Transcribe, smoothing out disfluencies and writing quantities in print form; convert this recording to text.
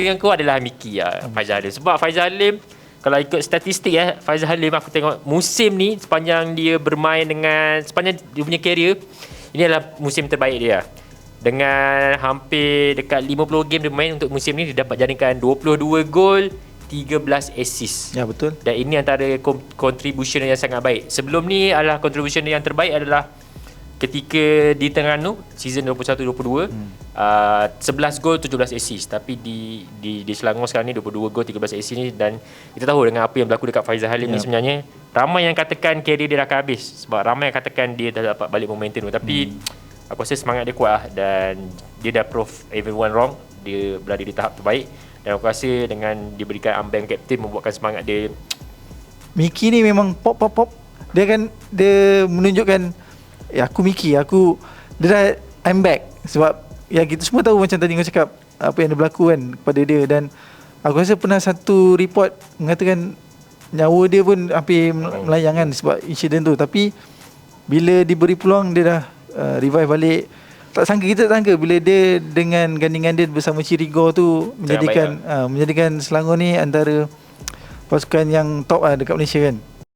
Yang kuat adalah Miki Faizal Halim. Sebab Faizal Halim, kalau ikut statistik Faizal Halim aku tengok musim ni sepanjang dia bermain dengan sepanjang dia punya career, ini adalah musim terbaik dia. Dengan hampir dekat 50 game dia main untuk musim ni, dia dapat jaringkan 22 gol, 13 assist. Ya, betul. Dan ini antara contribution yang sangat baik. Sebelum ni adalah contribution yang terbaik adalah ketika di Terengganu season 21-22, 11 gol 17 assist. Tapi di Selangor sekarang ni 22 gol 13 assist ni, dan kita tahu dengan apa yang berlaku dekat Faizal Halim ni sebenarnya ramai yang katakan career dia dah akan habis, sebab ramai yang katakan dia dah dapat balik momentum tu. Tapi aku rasa semangat dia kuat dan dia dah prove everyone wrong. Dia berada di tahap terbaik dan aku rasa dengan diberikan armband captain membuatkan semangat dia. Miki ni memang pop. Dia menunjukkan aku Miki, dia dah I'm back. Sebab yang kita semua tahu macam tadi kau cakap apa yang berlaku kan kepada dia, dan aku rasa pernah satu report mengatakan nyawa dia pun hampir melayang kan sebab insiden tu. Tapi bila diberi peluang dia dah revive balik. Kita tak sangka bila dia dengan gandingan dia bersama Chirigo tu menjadikan Selangor ni antara pasukan yang top dekat Malaysia kan.